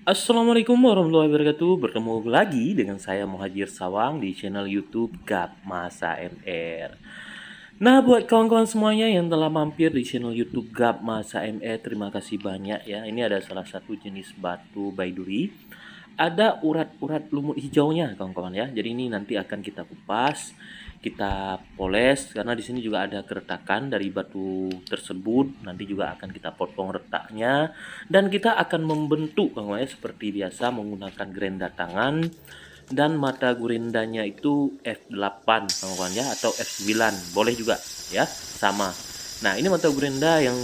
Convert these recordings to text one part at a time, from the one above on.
Assalamualaikum warahmatullahi wabarakatuh. Bertemu lagi dengan saya Muhajir Sawang di channel YouTube Gap Masa MR. Nah, buat kawan-kawan semuanya yang telah mampir di channel YouTube Gap Masa MR, terima kasih banyak ya. Ini ada salah satu jenis batu baiduri. Ada urat-urat lumut hijaunya, kawan-kawan ya. Jadi ini nanti akan kita kupas, kita poles karena di sini juga ada keretakan dari batu tersebut. Nanti juga akan kita potong retaknya dan kita akan membentuk, kawan-kawan ya, seperti biasa menggunakan gerenda tangan dan mata gerendanya itu F8, kawan-kawan ya, atau F9 boleh juga ya, sama. Nah, ini mata gerenda yang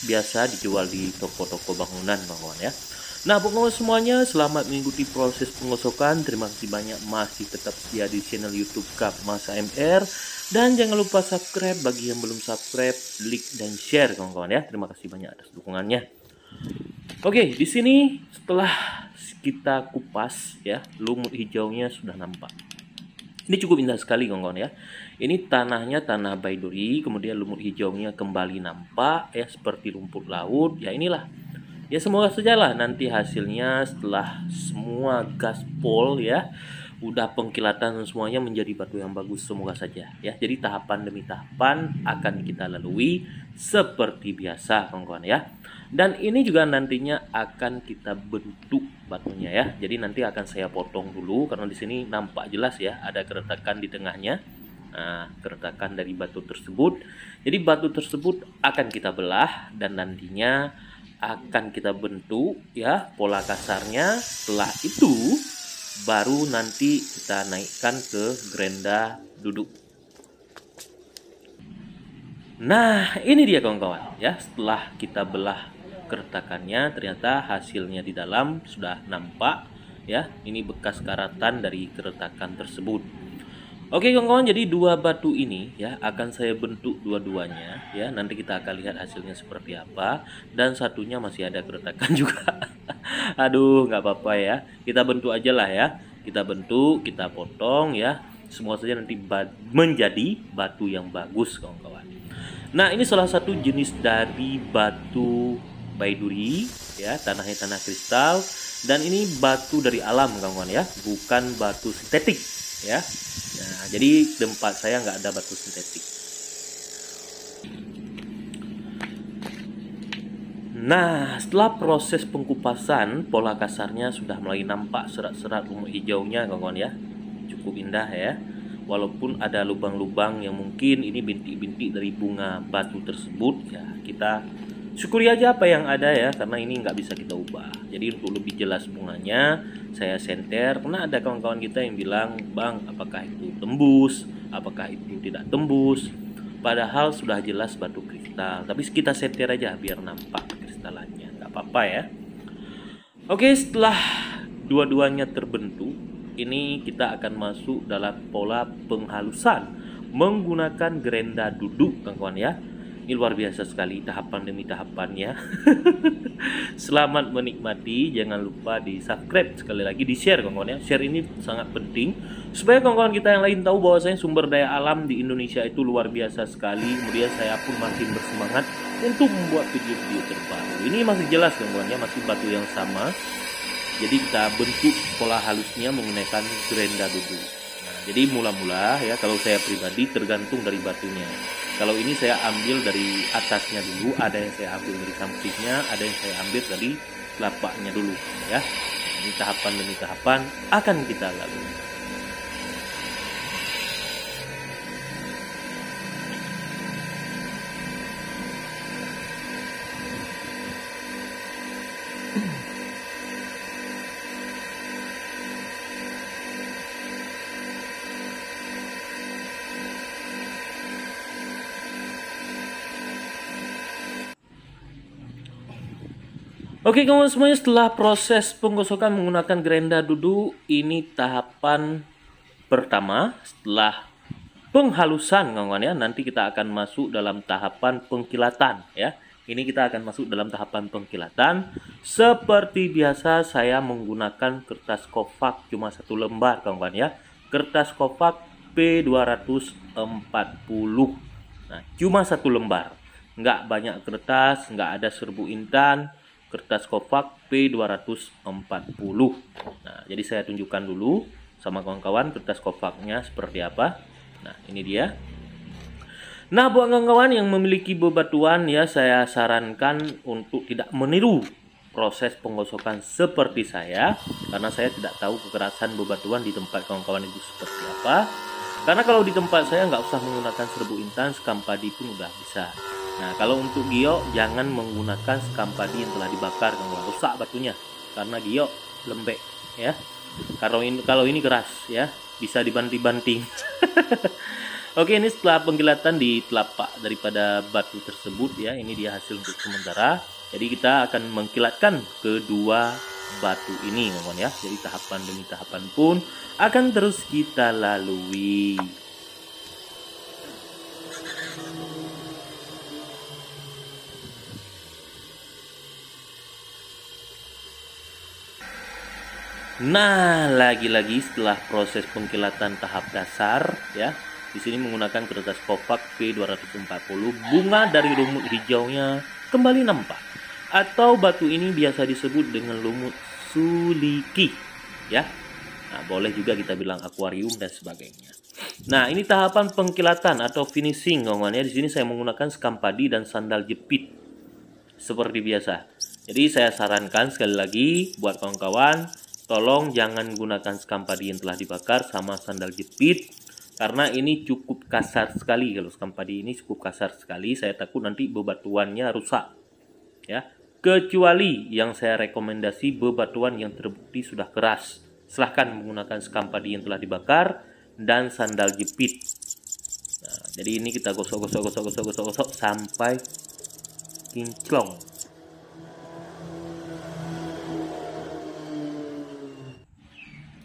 biasa dijual di toko-toko bangunan, kawan-kawan ya. Nah, pokoknya semuanya selamat mengikuti proses pengosokan. Terima kasih banyak masih tetap setia di channel YouTube Gap Masa MR. Dan jangan lupa subscribe bagi yang belum subscribe, like dan share, kawan-kawan ya. Terima kasih banyak atas dukungannya. Oke, di sini setelah kita kupas ya, lumut hijaunya sudah nampak. Ini cukup indah sekali, kawan-kawan ya. Ini tanahnya tanah baiduri, kemudian lumut hijaunya kembali nampak ya, seperti rumput laut. Ya inilah. Ya semoga sajalah nanti hasilnya setelah semua gaspol ya, udah pengkilatan semuanya menjadi batu yang bagus, semoga saja ya. Jadi tahapan demi tahapan akan kita lalui seperti biasa, kawan-kawan ya. Dan ini juga nantinya akan kita bentuk batunya ya. Jadi nanti akan saya potong dulu karena di sini nampak jelas ya ada keretakan di tengahnya. Nah, keretakan dari batu tersebut. Jadi batu tersebut akan kita belah dan nantinya akan kita bentuk ya pola kasarnya. Setelah itu baru nanti kita naikkan ke gerenda duduk. Nah, ini dia kawan-kawan ya, setelah kita belah keretakannya ternyata hasilnya di dalam sudah nampak ya. Ini bekas karatan dari keretakan tersebut. Oke kawan-kawan, jadi dua batu ini ya akan saya bentuk dua-duanya ya. Nanti kita akan lihat hasilnya seperti apa. Dan satunya masih ada keretakan juga. Aduh, nggak apa-apa ya. Kita bentuk aja lah ya. Kita bentuk, kita potong ya. Semua saja nanti menjadi batu yang bagus, kawan-kawan. Nah, ini salah satu jenis dari batu baiduri ya, tanahnya tanah kristal. Dan ini batu dari alam, kawan-kawan ya, bukan batu sintetik ya. Nah, jadi tempat saya nggak ada batu sintetik. Nah, setelah proses pengkupasan, pola kasarnya sudah mulai nampak serat-serat lumut hijaunya, kawan-kawan ya. Cukup indah ya. Walaupun ada lubang-lubang yang mungkin ini bintik-bintik dari bunga batu tersebut, ya kita syukuri aja apa yang ada ya, karena ini nggak bisa kita ubah. Jadi untuk lebih jelas bunganya, saya senter. Karena ada kawan-kawan kita yang bilang, bang, apakah itu tembus, apakah itu tidak tembus. Padahal sudah jelas batu kristal, tapi kita senter aja biar nampak kristalannya, nggak apa-apa ya. Oke, setelah dua-duanya terbentuk, ini kita akan masuk dalam pola penghalusan menggunakan gerenda duduk, kawan-kawan ya. Ini luar biasa sekali tahapan demi tahapannya. Selamat menikmati, jangan lupa di subscribe, sekali lagi di share, kawan-kawan ya. Share ini sangat penting supaya kawan-kawan kita yang lain tahu bahwasanya sumber daya alam di Indonesia itu luar biasa sekali. Kemudian saya pun makin bersemangat untuk membuat video-video terbaru. Ini masih jelas, kawan-kawan ya, masih batu yang sama. Jadi kita bentuk pola halusnya menggunakan gerenda duduk. Nah, jadi mula-mula ya, kalau saya pribadi tergantung dari batunya. Kalau ini saya ambil dari atasnya dulu, ada yang saya ambil dari sampingnya, ada yang saya ambil dari telapaknya dulu ya. Ini tahapan demi tahapan akan kita lalui. Oke kawan semuanya, setelah proses penggosokan menggunakan gerenda duduk, ini tahapan pertama. Setelah penghalusan, kawan ya, nanti kita akan masuk dalam tahapan pengkilatan ya. Ini kita akan masuk dalam tahapan pengkilatan. Seperti biasa saya menggunakan kertas kofak cuma satu lembar, kawan ya. Kertas kofak P240. Nah, cuma satu lembar. Nggak banyak kertas, nggak ada serbu intan. kertas Kovac P240. Nah, jadi saya tunjukkan dulu sama kawan-kawan kertas Kovacnya seperti apa. Nah, ini dia. Nah, buat kawan-kawan yang memiliki bebatuan ya, saya sarankan untuk tidak meniru proses penggosokan seperti saya, karena saya tidak tahu kekerasan bebatuan di tempat kawan-kawan itu seperti apa. Karena kalau di tempat saya nggak usah menggunakan serbuk intan, sekam padi pun udah bisa. Nah, kalau untuk giok jangan menggunakan sekam padi yang telah dibakar, kawan, rusak batunya. Karena giok lembek ya. Kalau ini keras ya, bisa dibanting-banting. Oke, ini setelah penggilatan di telapak daripada batu tersebut ya, ini dia hasil untuk sementara. Jadi kita akan mengkilatkan kedua batu ini, kawan ya. Jadi tahapan demi tahapan pun akan terus kita lalui. Nah, lagi-lagi setelah proses pengkilatan tahap dasar ya, di sini menggunakan kertas Kovac P240, bunga dari lumut hijaunya kembali nampak. Atau batu ini biasa disebut dengan lumut suliki ya. Nah, boleh juga kita bilang akuarium dan sebagainya. Nah, ini tahapan pengkilatan atau finishing, kawan ya. Di sini saya menggunakan sekam padi dan sandal jepit seperti biasa. Jadi saya sarankan sekali lagi buat kawan-kawan, tolong jangan gunakan sekam padi yang telah dibakar sama sandal jepit, karena ini cukup kasar sekali. Kalau sekam padi ini cukup kasar sekali, saya takut nanti bebatuannya rusak ya. Kecuali yang saya rekomendasi bebatuan yang terbukti sudah keras, silahkan menggunakan sekam padi yang telah dibakar dan sandal jepit. Nah, jadi ini kita gosok sampai kinclong.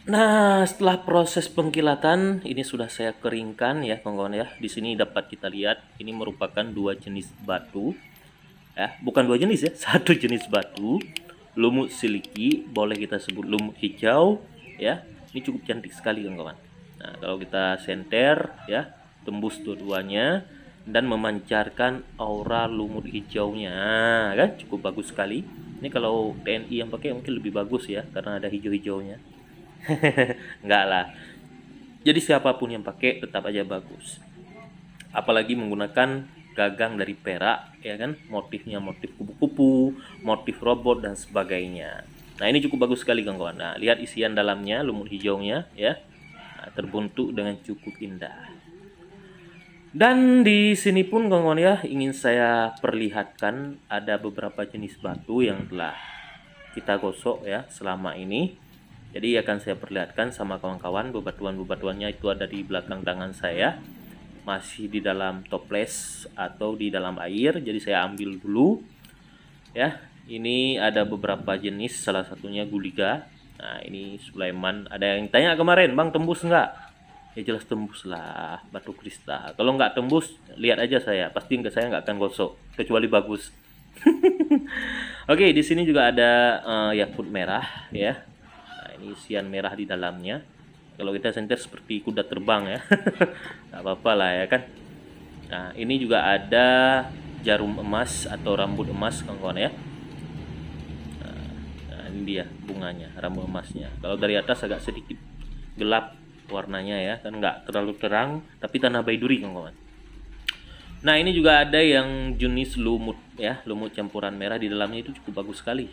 Nah, setelah proses pengkilatan ini sudah saya keringkan ya, kawan-kawan ya. Di sini dapat kita lihat ini merupakan dua jenis batu. Ya, bukan dua jenis ya, satu jenis batu, lumut siliki, boleh kita sebut lumut hijau ya. Ini cukup cantik sekali, kawan-kawan. Nah, kalau kita senter ya, tembus dua-duanya dan memancarkan aura lumut hijaunya kan, cukup bagus sekali. Ini kalau TNI yang pakai mungkin lebih bagus ya, karena ada hijau-hijaunya. Enggak lah. Jadi siapapun yang pakai tetap aja bagus. Apalagi menggunakan gagang dari perak ya kan, motifnya motif kupu-kupu, motif robot dan sebagainya. Nah, ini cukup bagus sekali, kawan-kawan. Nah, lihat isian dalamnya, lumut hijaunya ya. Nah, terbuntuk dengan cukup indah. Dan di sini pun, kawan-kawan ya, ingin saya perlihatkan ada beberapa jenis batu yang telah kita gosok ya selama ini. Jadi akan saya perlihatkan sama kawan-kawan, bebatuan-bebatuannya itu ada di belakang tangan saya. Masih di dalam toples atau di dalam air, jadi saya ambil dulu ya. Ini ada beberapa jenis, salah satunya guliga. Nah, ini Sulaiman. Ada yang tanya kemarin, bang tembus nggak? Ya jelas tembus lah, batu kristal. Kalau nggak tembus, lihat aja saya, pasti saya nggak akan gosok kecuali bagus. Oke, di sini juga ada yakut merah ya. Nah, ini isian merah di dalamnya. Kalau kita senter seperti kuda terbang ya. Gak apa-apa lah ya kan. Nah, ini juga ada jarum emas atau rambut emas, kawan-kawan ya. Nah, ini dia bunganya, rambut emasnya. Kalau dari atas agak sedikit gelap warnanya ya, kan nggak terlalu terang, tapi tanah baiduri, kawan-kawan. Nah, ini juga ada yang jenis lumut ya, lumut campuran merah di dalamnya itu cukup bagus sekali.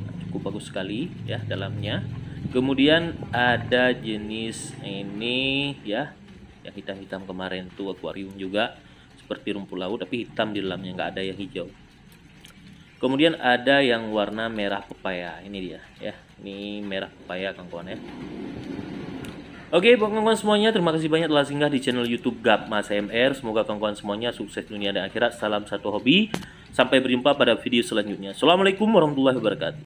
Nah, cukup bagus sekali ya dalamnya. Kemudian ada jenis ini ya, yang hitam-hitam kemarin tuh akuarium juga, seperti rumput laut tapi hitam di dalamnya, nggak ada yang hijau. Kemudian ada yang warna merah pepaya, ini dia ya, ini merah pepaya, kawan-kawan ya. Oke, buat kawan-kawan semuanya, terima kasih banyak telah singgah di channel YouTube Gap Masa MR. Semoga kawan-kawan semuanya sukses dunia dan akhirat. Salam satu hobi. Sampai berjumpa pada video selanjutnya. Assalamualaikum warahmatullahi wabarakatuh.